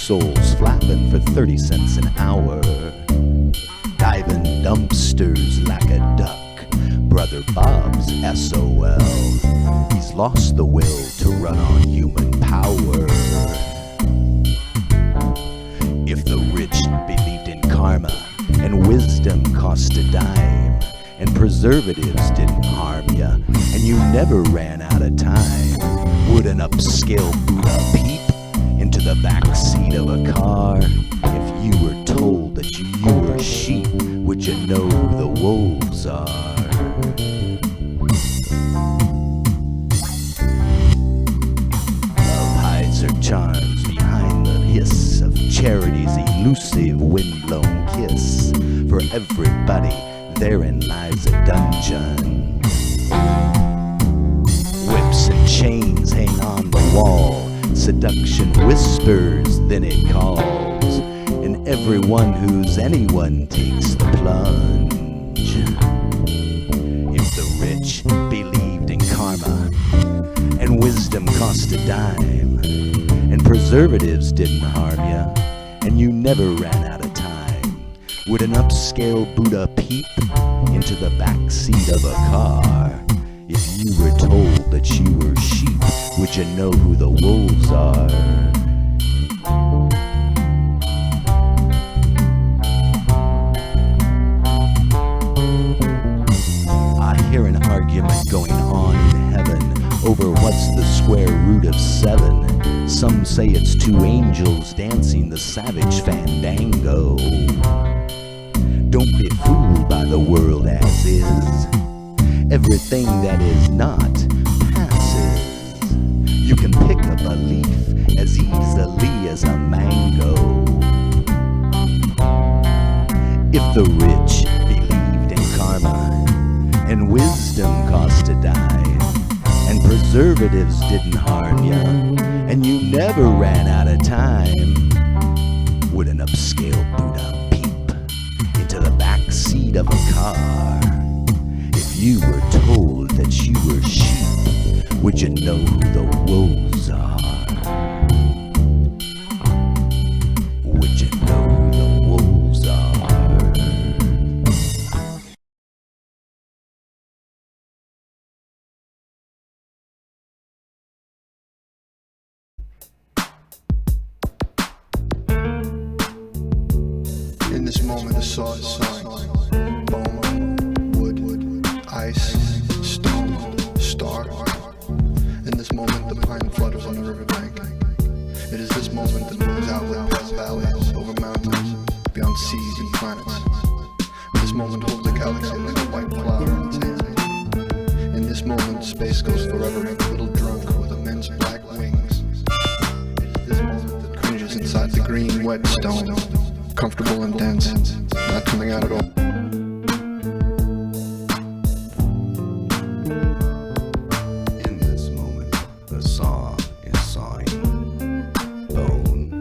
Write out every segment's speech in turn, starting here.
souls flapping for 30 cents an hour. Diving dumpsters like a duck. Brother Bob's SOL. He's lost the will to run on human power. If the rich believed in karma and wisdom cost a dime, and preservatives didn't harm ya, and you never ran out of time, would an upscale Buddha peep into the backseat of a car? If you were told that you were sheep, would you know who the wolves are? Love hides her charms behind the hiss of charity's elusive wind-blown kiss. For everybody, therein lies a dungeon. Whips and chains hang on the wall. Seduction whispers, then it calls. And everyone who's anyone takes the plunge. If the rich believed in karma, and wisdom cost a dime, and preservatives didn't harm ya, and you never ran out of time, would an upscale Buddha peep into the backseat of a car? If you were told that you were sheep, would you know who the wolves are? I hear an argument going on in heaven over what's the square root of 7. Some say it's 2 angels dancing the savage fandango. Don't be fooled by the world as is. Everything that is not passes. You can pick up a leaf as easily as a mango. If the rich believed in karma, and wisdom cost a dime, and preservatives didn't harm ya, and you never ran out of time, would an upscale Buddha peep into the backseat of a car? If you were told that you were sheep, would you know who the wolves are? Would you know who the wolves are? In this moment, the saw is sawing. Bone, wood, ice, stone, star. In this moment, the pine flutters on the riverbank. It is this moment that moves outward past valleys, over mountains, beyond seas and planets. This moment holds a galaxy like a white flower in its hand. In this moment, space goes forever like a little drunk with immense black wings. It is this moment that cringes inside the green, wet stone. Comfortable and dense, not coming out at all. In this moment, the saw is sawing. Bone,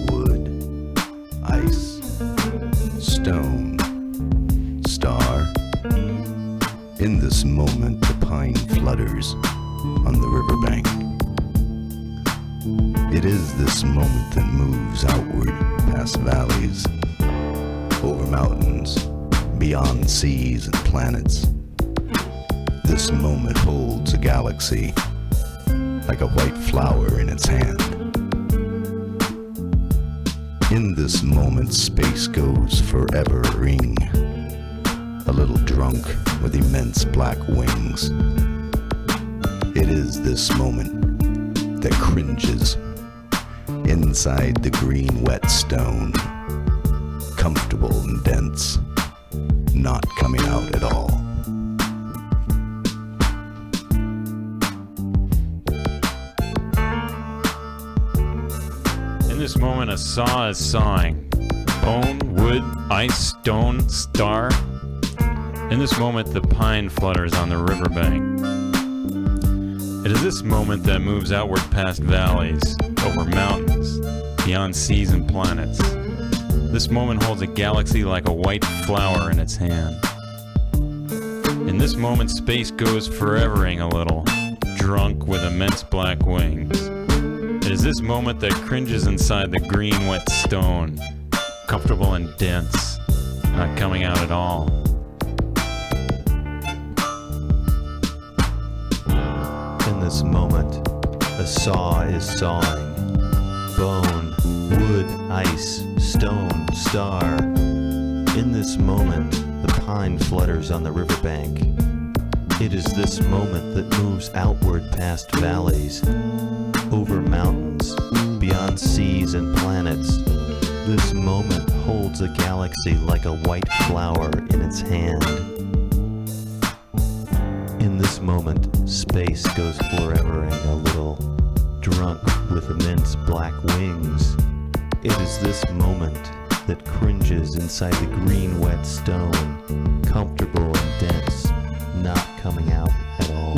wood, ice, stone, star. In this moment, the pine flutters on the riverbank. It is this moment that moves outward past valleys, over mountains, beyond seas and planets. This moment holds a galaxy like a white flower in its hand. In this moment, space goes forevering, a little drunk with immense black wings. It is this moment that cringes inside the green wet stone, comfortable and dense, not coming out at all. In this moment, a saw is sawing. Bone, wood, ice, stone, star. In this moment, the pine flutters on the riverbank. It is this moment that moves outward past valleys, over mountains, beyond seas and planets. This moment holds a galaxy like a white flower in its hand. In this moment, space goes forevering a little, drunk with immense black wings. It is this moment that cringes inside the green wet stone, comfortable and dense, not coming out at all. In this moment, a saw is sawing. Bone, wood, ice, stone, star. In this moment, the pine flutters on the riverbank. It is this moment that moves outward past valleys, over mountains, beyond seas and planets. This moment holds a galaxy like a white flower in its hand. In this moment, space goes flowering a little, drunk with immense black wings. It is this moment that cringes inside the green wet stone, comfortable and dense, not coming out at all.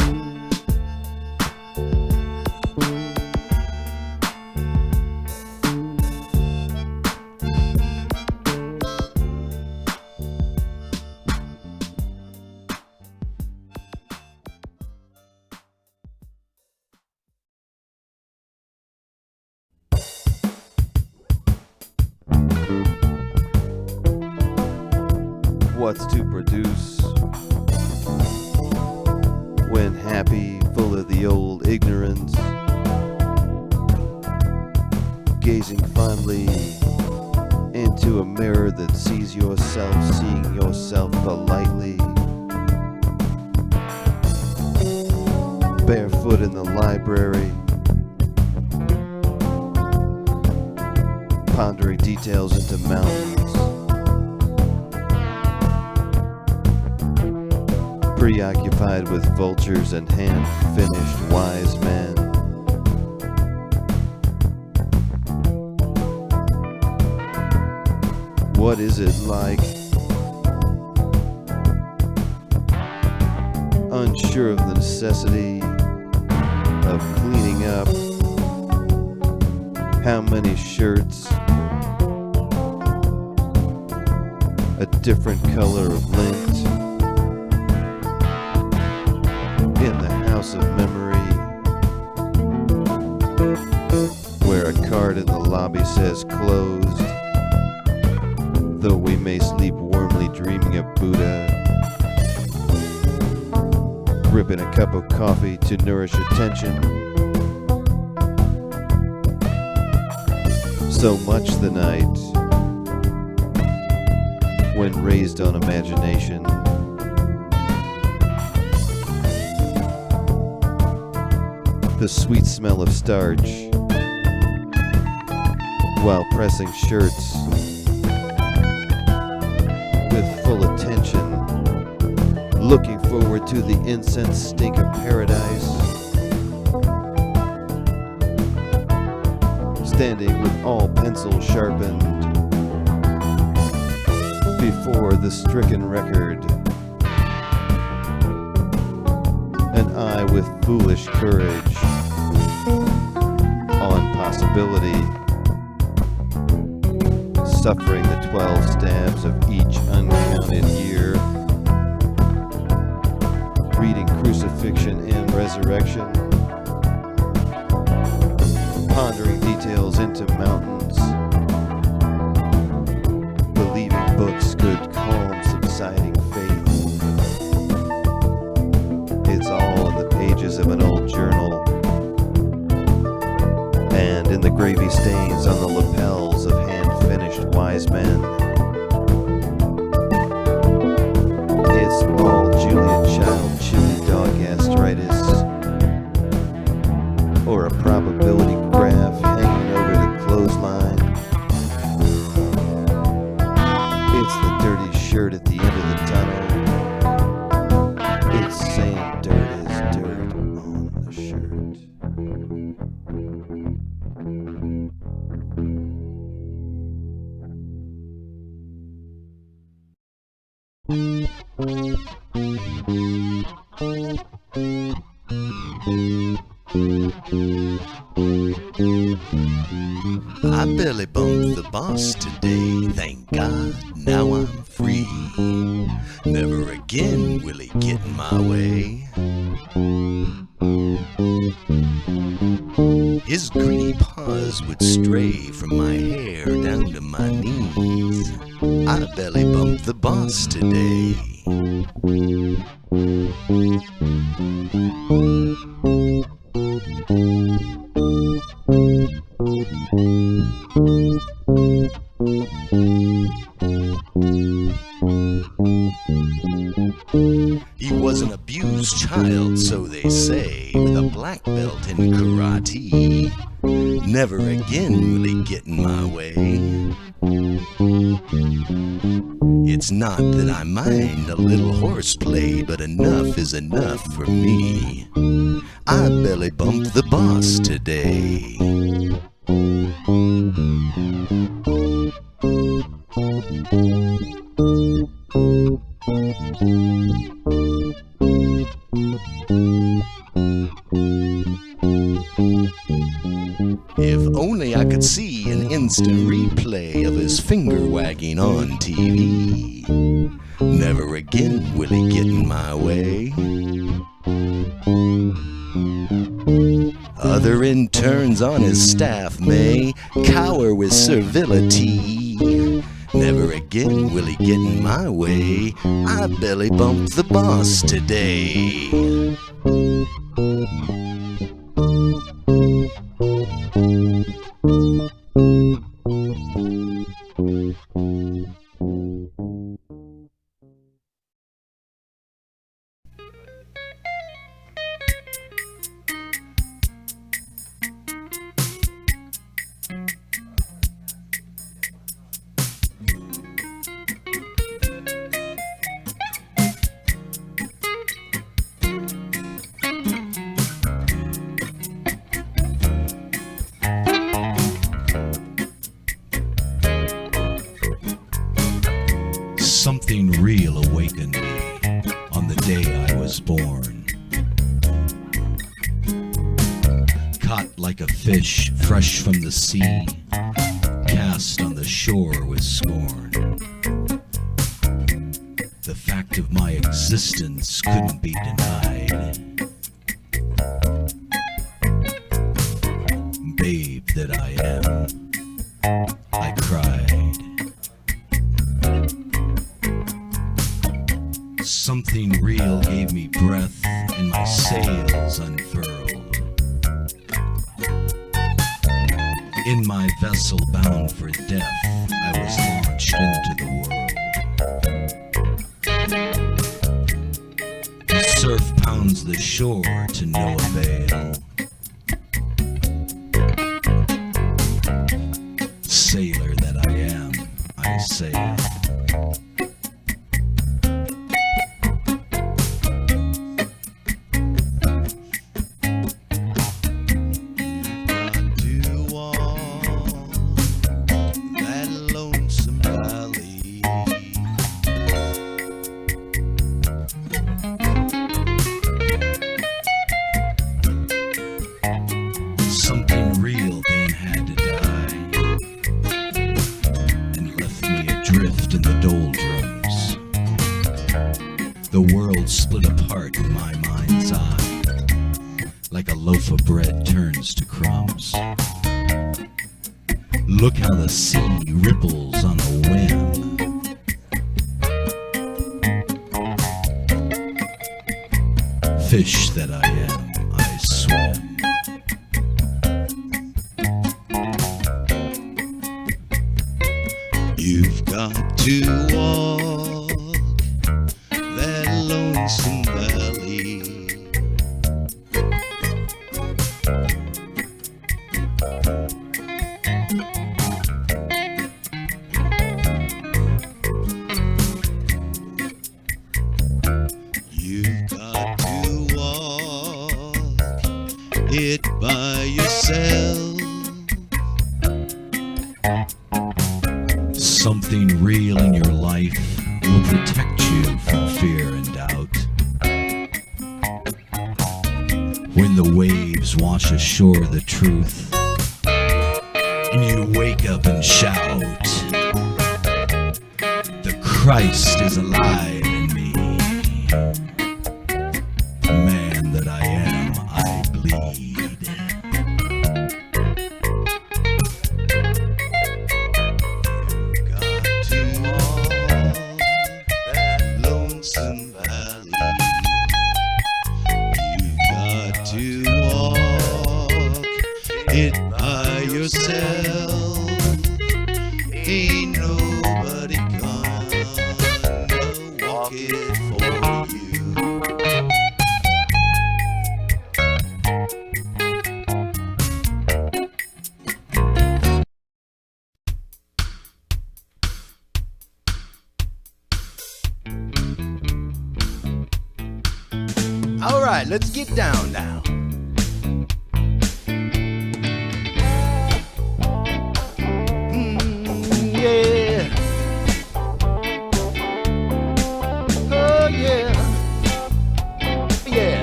What's to produce when happy, full of the old ignorance, gazing fondly into a mirror that sees yourself, seeing yourself politely, barefoot in the library, pondering details into mountains, preoccupied with vultures and hand-finished wise men. What is it like? Unsure of the necessity of cleaning up. How many shirts? A different color of lint. In the house of memory, where a card in the lobby says closed, though we may sleep warmly dreaming of Buddha, gripping a cup of coffee to nourish attention. So much the night when raised on imagination. The sweet smell of starch while pressing shirts with full attention, looking forward to the incense stink of paradise, standing with all pencils sharpened before the stricken record, an eye with foolish courage on possibility, suffering the 12 stabs of each uncounted year, reading crucifixion and resurrection, pondering details into mountains, believing books could calm subsiding faith. It's all in the pages of an old journal, and in the gravy stains on the lapels of hand-finished wise men. It's all Julia Child chili dog gastritis, or a probability graph hanging over the clothesline. It's the dirty shirt at the end of the tunnel. It's saying dirt is dirt on the shirt. I belly bumped the boss today, thank God, now I'm free. Never again will he get in my way. His greedy paws would stray from my hair down to my knees. I belly bumped the boss today. He was an abused child, so they say, with a black belt in karate. Never again will he get in my way. It's not that I mind a little horseplay, but enough is enough for me. I belly bumped the boss today. If only I could see an instant replay of his finger wagging on TV. Never again will he get in my way. Other interns on his staff may cower with servility. Never again will he get in my way. I belly bumped the boss today. Something real awakened me on the day I was born. Caught like a fish fresh from the sea, cast on the shore with scorn. The fact of my existence couldn't be denied. Babe that I am, I cried. Something real gave me breath and my sails unfurled. In my vessel bound for death, I was launched into the world. The surf pounds the shore to no avail. Sailor that I am, I sail. The world split apart in my mind's eye, like a loaf of bread turns to crumbs. Look how the sea ripples on a whim. Fish that I am, I swim. You've got to walk that lonesome valley. You've got to walk it by yourself. Something real in your life will protect you from fear and doubt. When the waves wash ashore the truth, and Christ is alive in me. The man that I am, I bleed. You've got to walk that lonesome valley. You've got to walk it by yourself. Ain't nobody gonna walk it for you. All right, let's get down now. Yeah. Oh yeah. Yeah.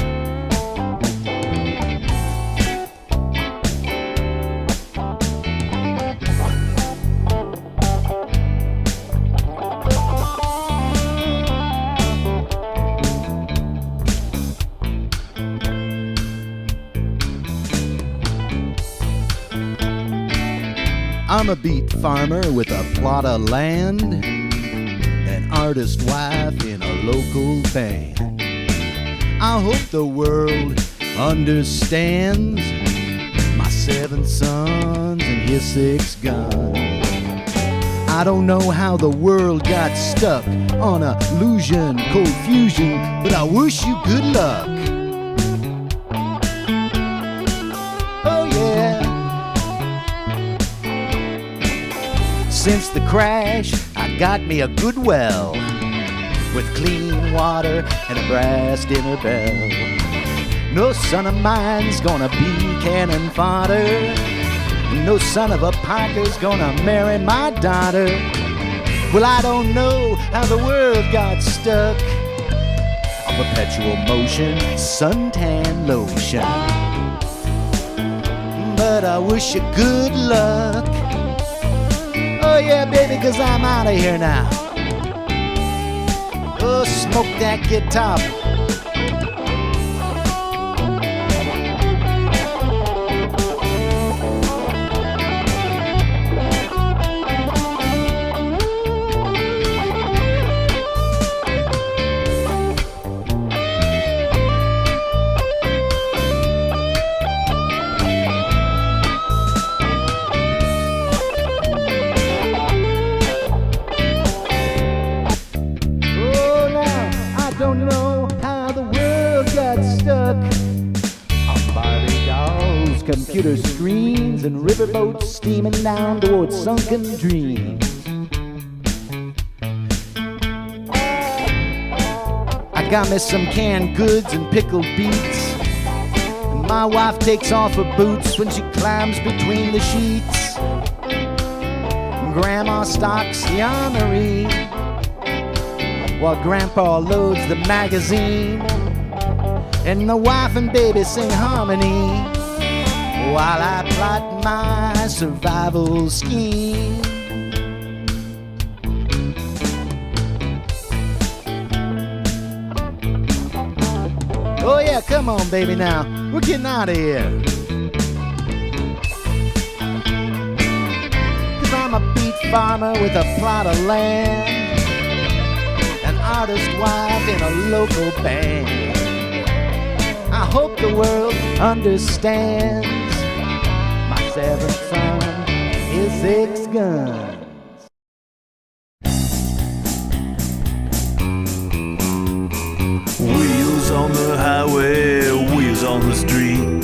I'm a beet farmer with a plot of land, an artist wife in a local band. I hope the world understands my 7 sons and his 6 guns. I don't know how the world got stuck on illusion, cold fusion, but I wish you good luck. Oh yeah. Since the crash, I got me a good well with clean water and a brass dinner bell. No son of mine's gonna be cannon fodder. No son of a Piker's gonna marry my daughter. Well, I don't know how the world got stuck on perpetual motion, suntan lotion. But I wish you good luck. Oh yeah, baby, 'cause I'm out of here now. Oh, smoke that guitar. Computer screens and riverboats steaming down towards sunken dreams. I got me some canned goods and pickled beets, and my wife takes off her boots when she climbs between the sheets. Grandma stocks the armory while Grandpa loads the magazine, and the wife and baby sing harmony while I plot my survival scheme. Oh yeah, come on baby now, we're getting out of here. 'Cause I'm a beet farmer with a plot of land, an artist wife in a local band. I hope the world understands 7 sons and his 6 guns. Wheels on the highway, wheels on the street.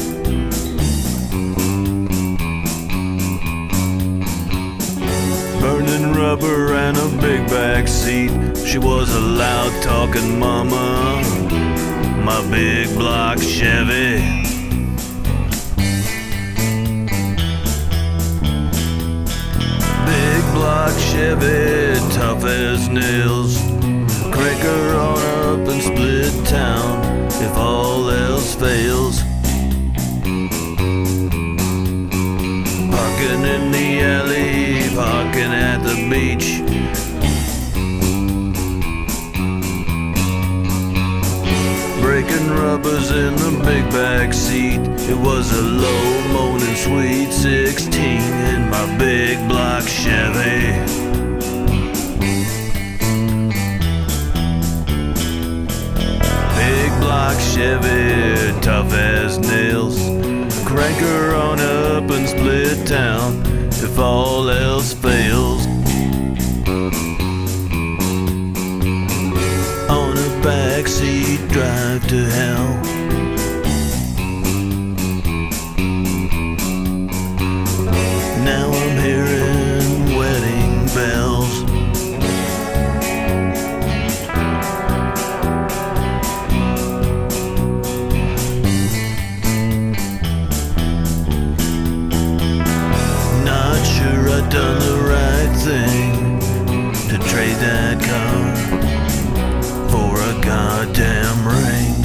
Burning rubber and a big back seat. She was a loud talking mama, my big block Chevy. Block Chevy, tough as nails. Crank her on up and split town if all else fails. Parking in the alley, parking at the beach. was in the big back seat. It was a low moaning sweet 16 in my big block Chevy. Big block Chevy, tough as nails. Crank her on up and split town if all else fails. On a backseat drive to hell. Now I'm hearing wedding bells. Not sure I done the right thing to trade that car for a goddamn ring.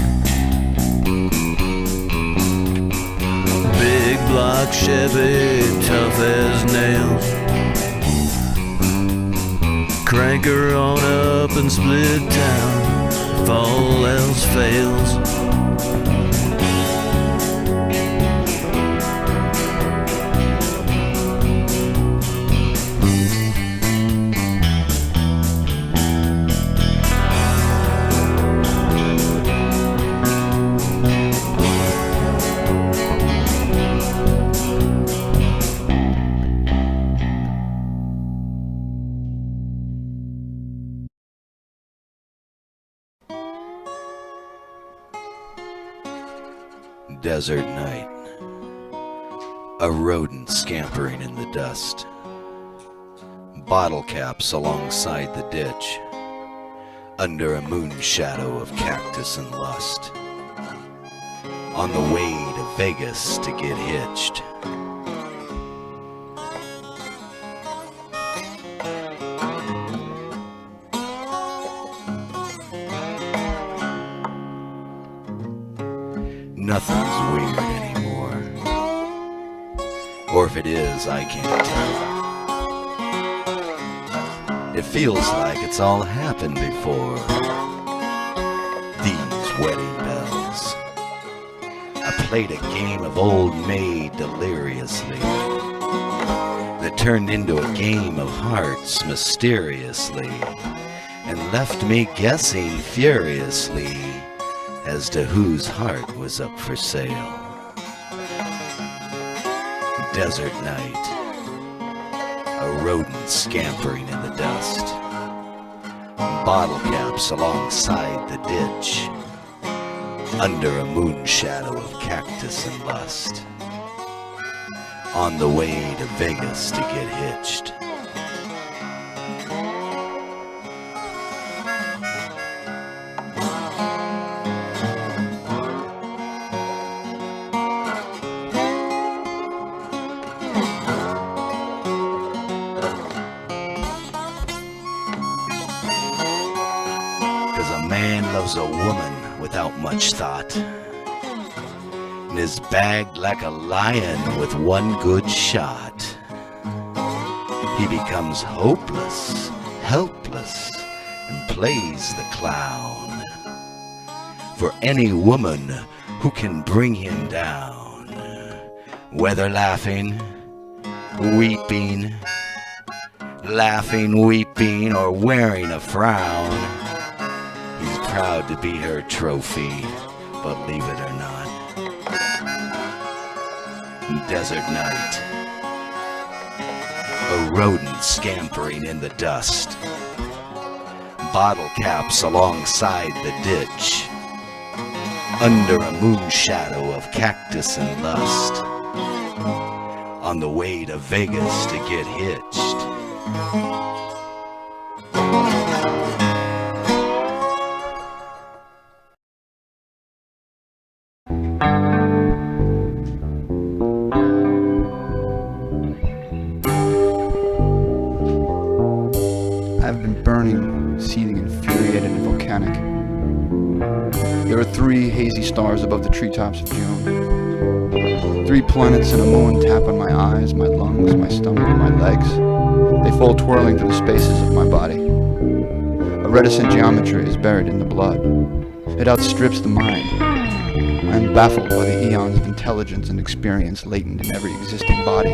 Big block Chevy, tough as nails. Crank her on up and split town if all else fails. Desert night. A rodent scampering in the dust. Bottle caps alongside the ditch. Under a moon shadow of cactus and lust. On the way to Vegas to get hitched. Nothing's weird anymore. Or if it is, I can't tell. It feels like it's all happened before. These wedding bells. I played a game of old maid deliriously. That turned into a game of hearts mysteriously. And left me guessing furiously as to whose heart was up for sale. Desert night. A rodent scampering in the dust. Bottle caps alongside the ditch. Under a moon shadow of cactus and lust. On the way to Vegas to get hitched. A woman without much thought, and is bagged like a lion with one good shot. He becomes hopeless, helpless, and plays the clown for any woman who can bring him down, whether laughing, weeping, or wearing a frown. Proud to be her trophy, believe it or not. Desert night. A rodent scampering in the dust. Bottle caps alongside the ditch. Under a moon shadow of cactus and lust. On the way to Vegas to get hitched. I've been burning, seething, infuriated, and volcanic. There are 3 hazy stars above the treetops of June. 3 planets and a moon tap on my eyes, my lungs, my stomach, and my legs. They fall twirling through the spaces of my body. A reticent geometry is buried in the blood. It outstrips the mind. I am baffled by the eons of intelligence and experience latent in every existing body.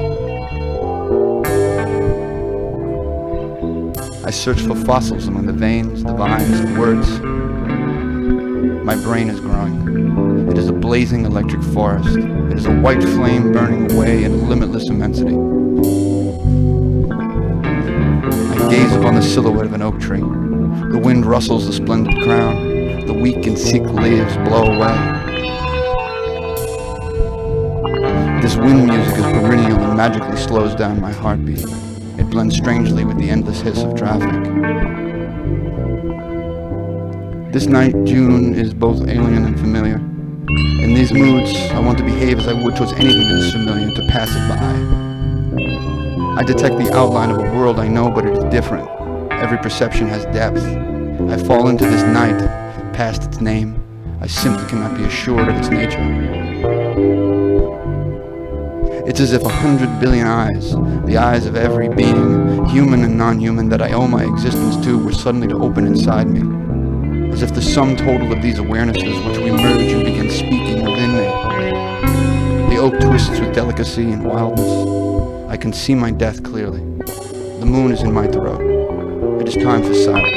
I search for fossils among the veins, the vines, and words. My brain is growing. It is a blazing electric forest. It is a white flame burning away in limitless immensity. I gaze upon the silhouette of an oak tree. The wind rustles the splendid crown. The weak and sick leaves blow away. This wind music is perennial and magically slows down my heartbeat. It blends strangely with the endless hiss of traffic. This night, June is both alien and familiar. In these moods, I want to behave as I would towards anything that is familiar, to pass it by. I detect the outline of a world I know, but it is different. Every perception has depth. I fall into this night, past its name. I simply cannot be assured of its nature. It's as if 100 billion eyes, the eyes of every being, human and non-human, that I owe my existence to, were suddenly to open inside me. As if the sum total of these awarenesses which we merge and begin speaking within me. The oak twists with delicacy and wildness. I can see my death clearly. The moon is in my throat. It is time for silence.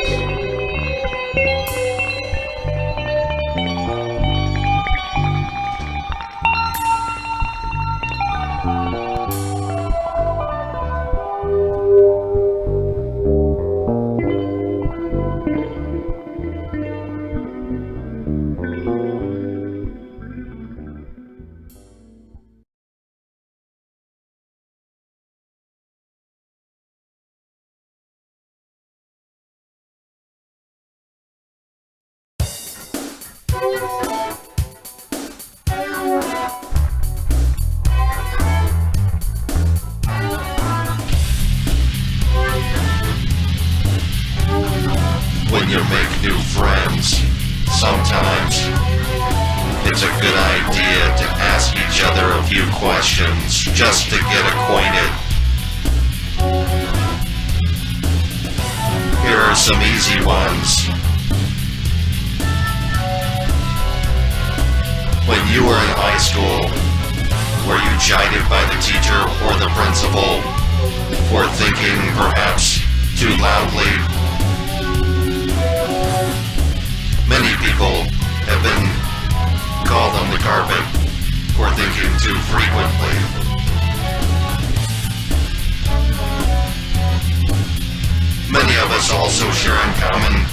When you make new friends, sometimes it's a good idea to ask each other a few questions just to get acquainted. Here are some easy ones. When you were in high school, were you chided by the teacher or the principal for thinking perhaps too loudly? Many people have been called on the carpet for thinking too frequently. Many of us also share in common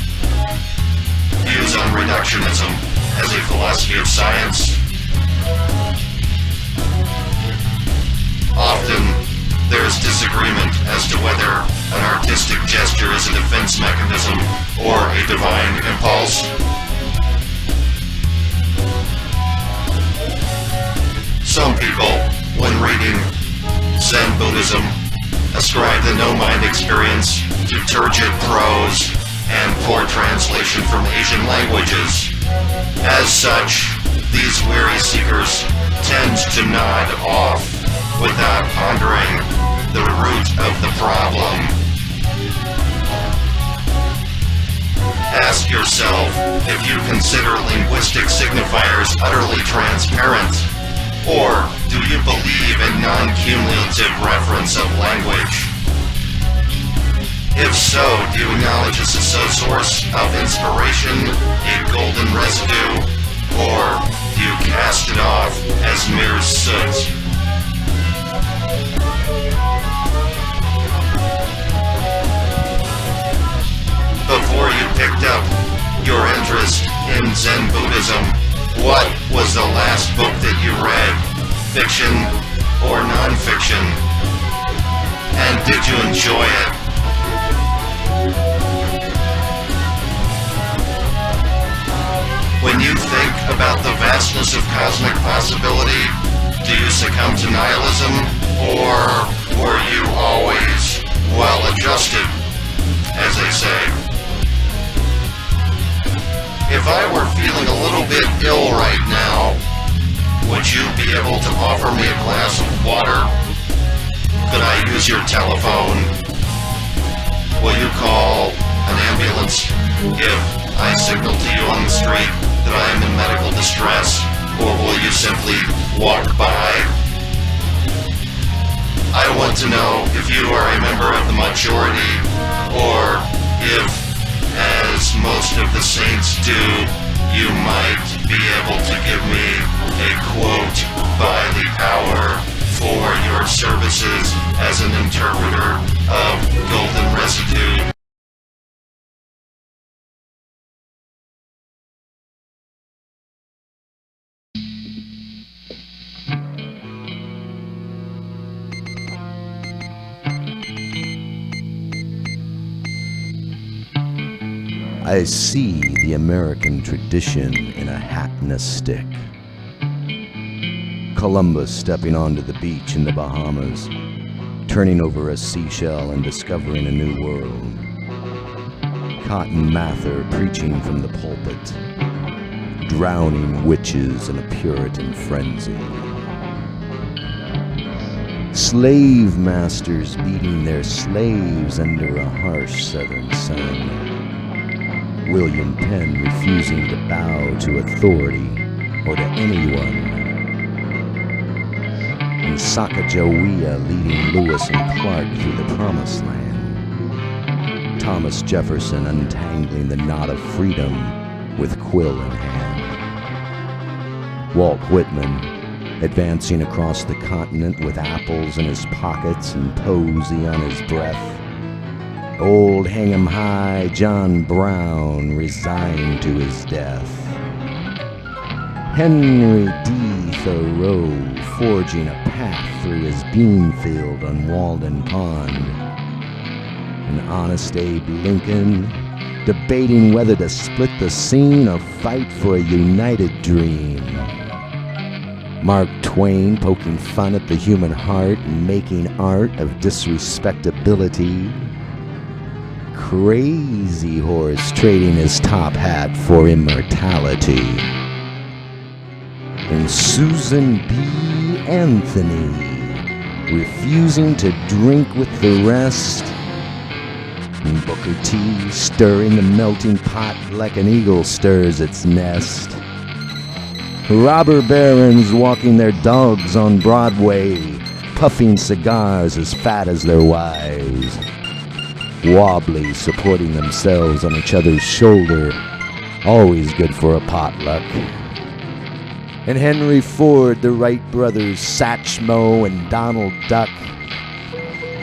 views on reductionism as a philosophy of science. Often, there is disagreement as to whether an artistic gesture is a defense mechanism or a divine impulse. Some people, when reading Zen Buddhism, ascribe the no-mind experience to turgid prose and poor translation from Asian languages. As such, these weary seekers tend to nod off without pondering the root of the problem. Ask yourself if you consider linguistic signifiers utterly transparent, or do you believe in non-cumulative reference of language? If so, do you acknowledge this as a source of inspiration, a golden residue, or do you cast it off as mere soot? Before you picked up your interest in Zen Buddhism, what was the last book that you read? Fiction or non-fiction? And did you enjoy it? When you think about the vastness of cosmic possibility, do you succumb to nihilism, or were you always well-adjusted, as they say? If I were feeling a little bit ill right now, would you be able to offer me a glass of water? Could I use your telephone? Will you call an ambulance if I signal to you on the street? that I am in medical distress, or will you simply walk by? I want to know if you are a member of the majority, or if, as most of the saints do, you might be able to give me a quote by the hour for your services as an interpreter of Golden Residue. I see the American tradition in a hat and a stick. Columbus stepping onto the beach in the Bahamas, turning over a seashell and discovering a new world. Cotton Mather preaching from the pulpit, drowning witches in a Puritan frenzy. Slave masters beating their slaves under a harsh southern sun. William Penn refusing to bow to authority or to anyone. And Sacagawea leading Lewis and Clark through the promised land. Thomas Jefferson untangling the knot of freedom with quill in hand. Walt Whitman advancing across the continent with apples in his pockets and Poesy on his breath. Old hang-em high John Brown resigned to his death. Henry D. Thoreau forging a path through his bean field on Walden Pond. And Honest Abe Lincoln debating whether to split the scene or fight for a united dream. Mark Twain poking fun at the human heart and making art of disrespectability. Crazy Horse trading his top hat for immortality. And Susan B. Anthony refusing to drink with the rest. And Booker T stirring the melting pot like an eagle stirs its nest. Robber barons walking their dogs on Broadway, puffing cigars as fat as their wives. Wobbly supporting themselves on each other's shoulder, always good for a potluck. And Henry Ford, the Wright brothers, Satchmo and Donald Duck.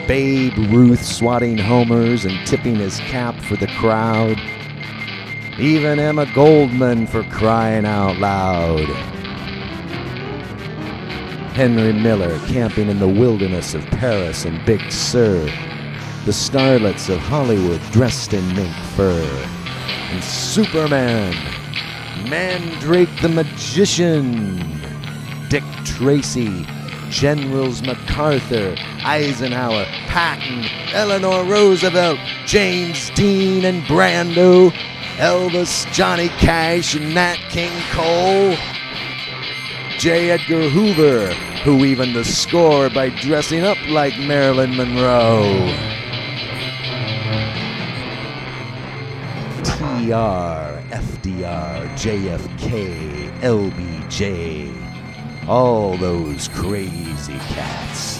Babe Ruth swatting homers and tipping his cap for the crowd. Even Emma Goldman, for crying out loud. Henry Miller camping in the wilderness of Paris and Big Sur. The starlets of Hollywood dressed in mink fur. And Superman, Mandrake the Magician, Dick Tracy, Generals MacArthur, Eisenhower, Patton, Eleanor Roosevelt, James Dean and Brando, Elvis, Johnny Cash and Nat King Cole, J. Edgar Hoover, who evened the score by dressing up like Marilyn Monroe. TR, FDR, JFK, LBJ, all those crazy cats.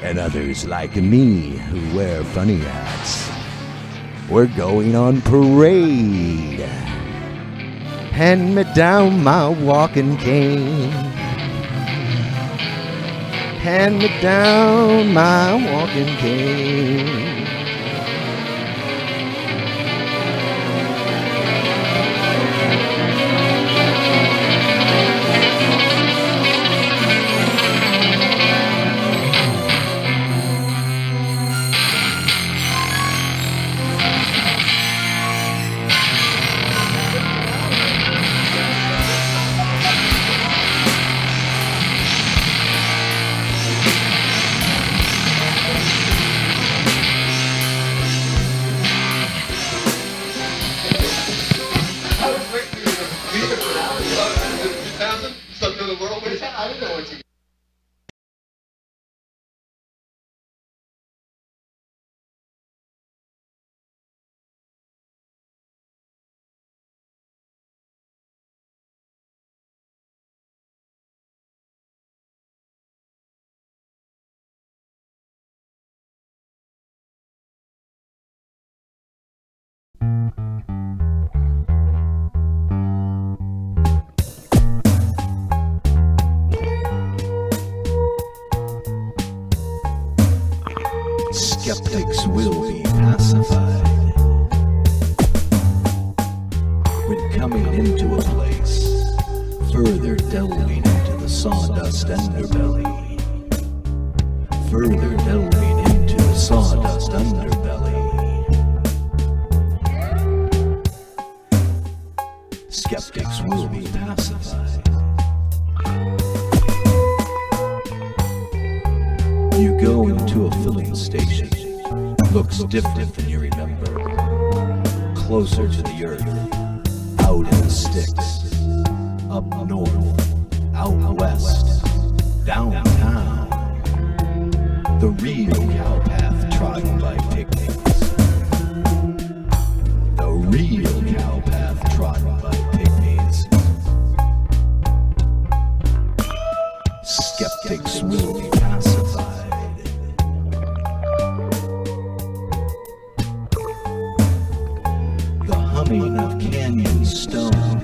And others like me who wear funny hats. We're going on parade. Hand me down my walking cane. Hand me down my walking cane. Skeptics will be pacified when coming into a place, further delving into the sawdust underbelly. Further delving into the sawdust underbelly. Skeptics will be pacified. You go into a filling station. Looks different than you remember. Closer to the earth. Out in the sticks. Up north. Out west. Downtown. The real cowpath trodden by pygmies. The real cowpath trodden by pygmies. Skeptics will be pacified. The humming of canyon stone,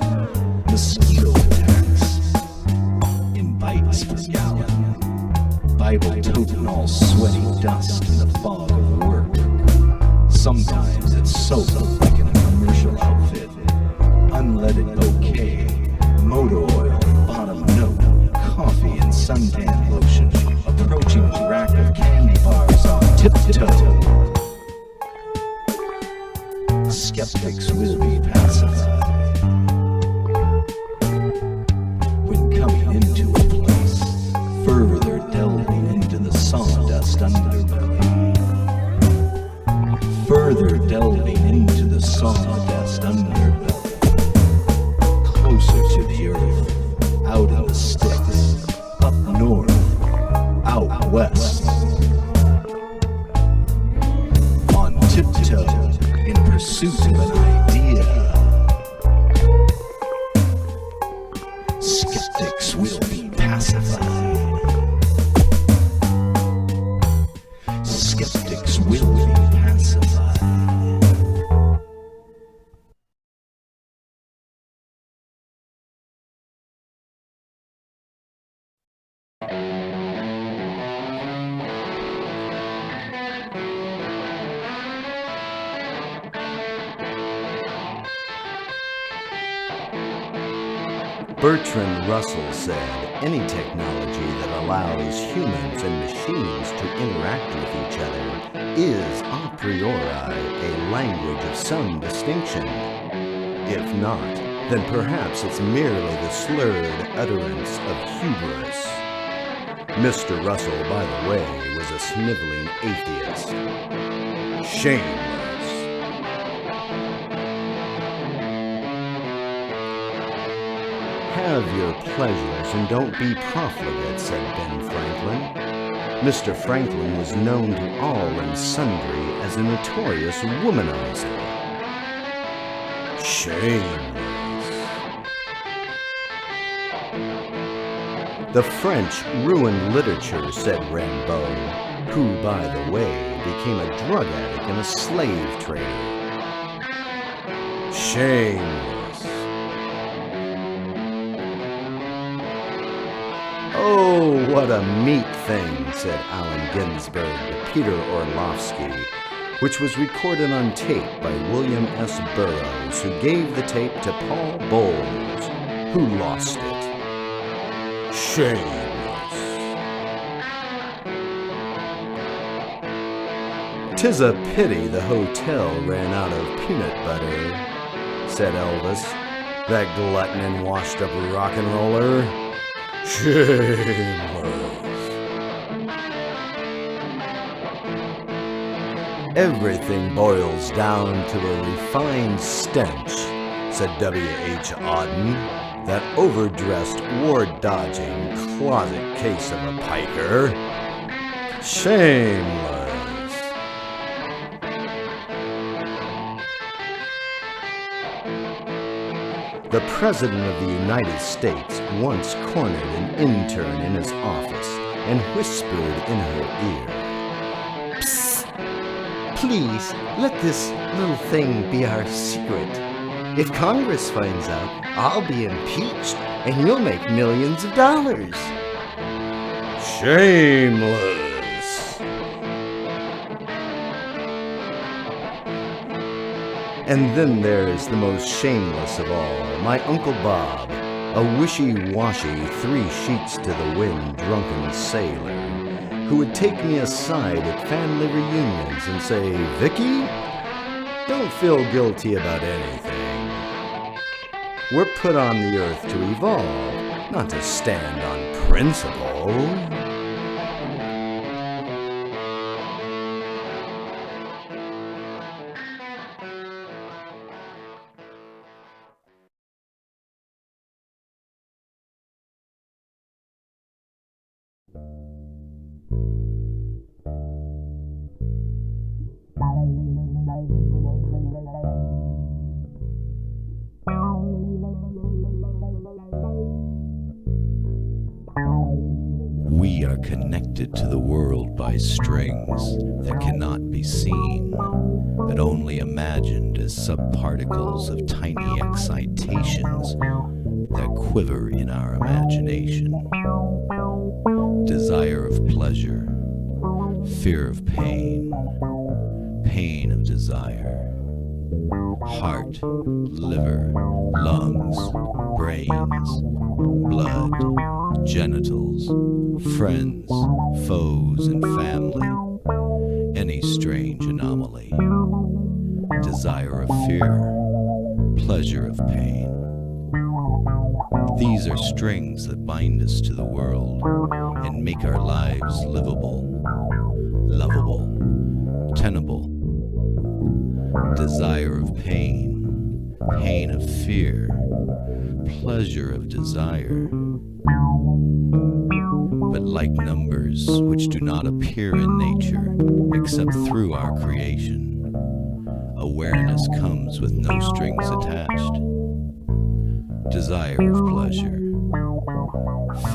mosquito attacks, in bites per gallon. Bible toting all sweaty dust in the fog of work. Sometimes it's soap like in a commercial outfit. Unleaded bouquet, motor oil, bottom note, coffee and suntan lotion. Approaching a rack of candy bars on tiptoe. Skeptics will be pacified when coming into a place, further delving into the sawdust underbelly. Further delving into the sawdust underbelly. Closer to the earth, out in the sticks, up north, out west. On tiptoe, in pursuit of an idea. Skeptics will be pacified. Skeptics will be pacified. Bertrand Russell said, any technology that allows humans and machines to interact with each other is a priori a language of some distinction. If not, then perhaps it's merely the slurred utterance of hubris. Mr. Russell, by the way, was a sniveling atheist. Shameless. Have your pleasures and don't be profligate, said Ben Franklin. Mr. Franklin was known to all and sundry as a notorious womanizer. Shameless. The French ruined literature, said Rimbaud, who, by the way, became a drug addict and a slave trader. Shameless. Oh, what a meat thing, said Allen Ginsberg to Peter Orlovsky, which was recorded on tape by William S. Burroughs, who gave the tape to Paul Bowles, who lost it. Shameless. 'Tis a pity the hotel ran out of peanut butter, said Elvis, that glutton and washed-up rock and roller. Shameless. Everything boils down to a refined stench, said W.H. Auden, that overdressed, war-dodging closet case of a Piker. Shameless. The President of the United States once cornered an intern in his office and whispered in her ear, "Psst, please let this little thing be our secret. If Congress finds out, I'll be impeached and you'll make millions of dollars." Shameless. And then there's the most shameless of all, my Uncle Bob, a wishy-washy, 3 sheets to the wind drunken sailor, who would take me aside at family reunions and say, "Vicky, don't feel guilty about anything. We're put on the earth to evolve, not to stand on principle." We are connected to the world by strings that cannot be seen, but only imagined as subparticles of tiny excitations that quiver in our imagination. Desire of pleasure, fear of pain, pain of desire. Heart, liver, lungs, brains, blood, genitals, friends, foes, and family. Any strange anomaly. Desire of fear, pleasure of pain. These are strings that bind us to the world and make our lives livable, lovable, tenable. Desire of pain, pain of fear, pleasure of desire. But like numbers which do not appear in nature except through our creation, awareness comes with no strings attached. Desire of pleasure,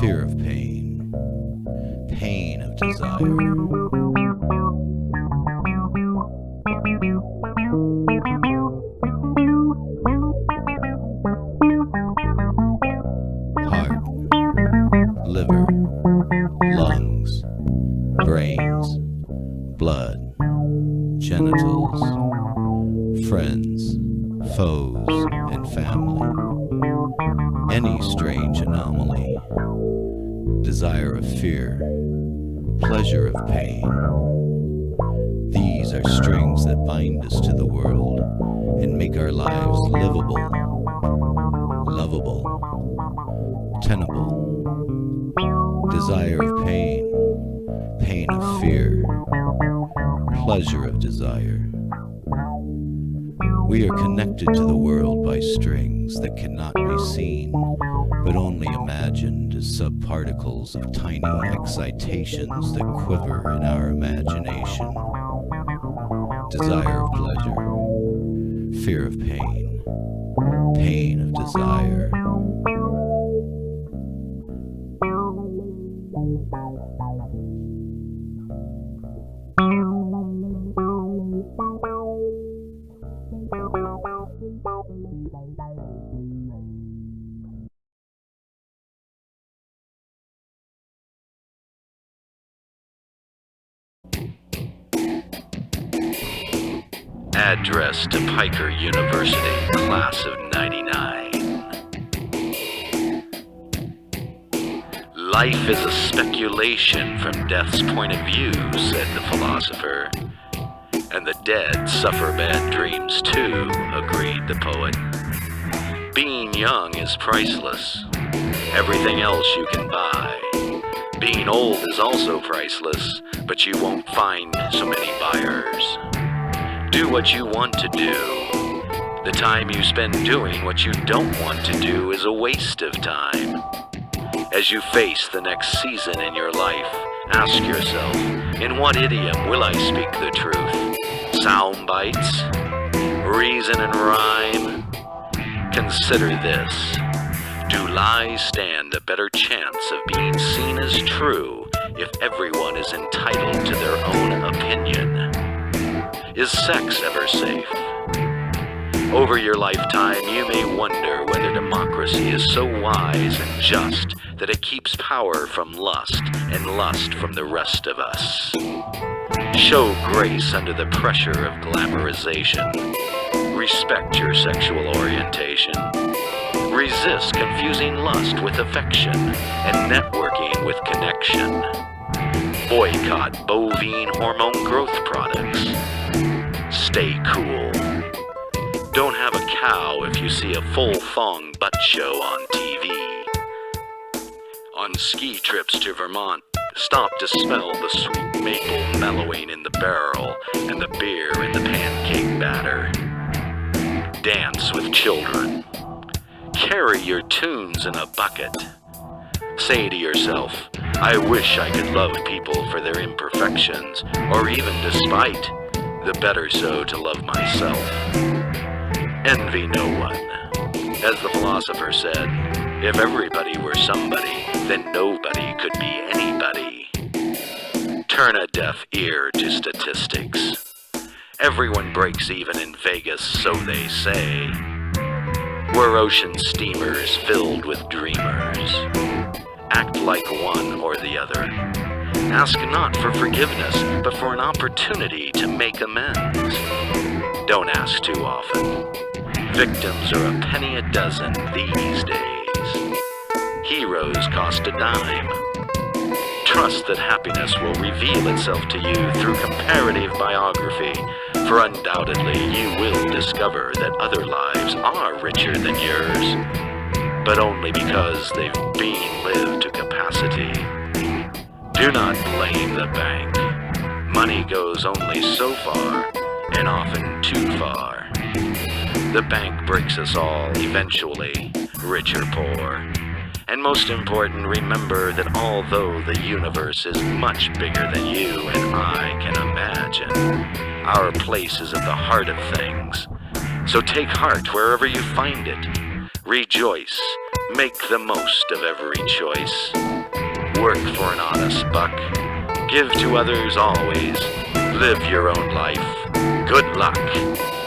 fear of pain, pain of desire. Heart, liver, lungs, brains, blood, genitals, friends, foes, and family. Any strange anomaly. Desire of fear, pleasure of pain. These are strings that bind us to the world and make our lives livable, lovable, tenable. Desire of pain, pain of fear, pleasure of desire. We are connected to the world by strings that cannot be seen, but only imagined as subparticles of tiny excitations that quiver in our imagination. Desire of pleasure, fear of pain, pain of desire. Address to Piker University, class of '99. Life is a speculation from death's point of view, said the philosopher. And the dead suffer bad dreams too, agreed the poet. Being young is priceless. Everything else you can buy. Being old is also priceless, but you won't find so many buyers. Do what you want to do. The time you spend doing what you don't want to do is a waste of time. As you face the next season in your life, ask yourself, in what idiom will I speak the truth? Sound bites? Reason and rhyme? Consider this. Do lies stand a better chance of being seen as true if everyone is entitled to their own opinion? Is sex ever safe? Over your lifetime, you may wonder whether democracy is so wise and just that it keeps power from lust and lust from the rest of us. Show grace under the pressure of glamorization. Respect your sexual orientation. Resist confusing lust with affection and networking with connection. Boycott bovine hormone growth products. Stay cool. Don't have a cow if you see a full thong butt show on TV. On ski trips to Vermont, stop to smell the sweet maple mellowing in the barrel and the beer in the pancake batter. Dance with children. Carry your tunes in a bucket. Say to yourself, I wish I could love people for their imperfections, or even despite, the better so to love myself. Envy no one. As the philosopher said, if everybody were somebody, then nobody could be anybody. Turn a deaf ear to statistics. Everyone breaks even in Vegas, so they say. We're ocean steamers filled with dreamers. Act like one or the other. Ask not for forgiveness, but for an opportunity to make amends. Don't ask too often. Victims are a penny a dozen these days. Heroes cost a dime. Trust that happiness will reveal itself to you through comparative biography, for undoubtedly you will discover that other lives are richer than yours, but only because they've been lived to capacity. Do not blame the bank. Money goes only so far, and often too far. The bank breaks us all eventually, rich or poor. And most important, remember that although the universe is much bigger than you and I can imagine, our place is at the heart of things. So take heart wherever you find it. Rejoice. Make the most of every choice. Work for an honest buck. Give to others always. Live your own life. Good luck.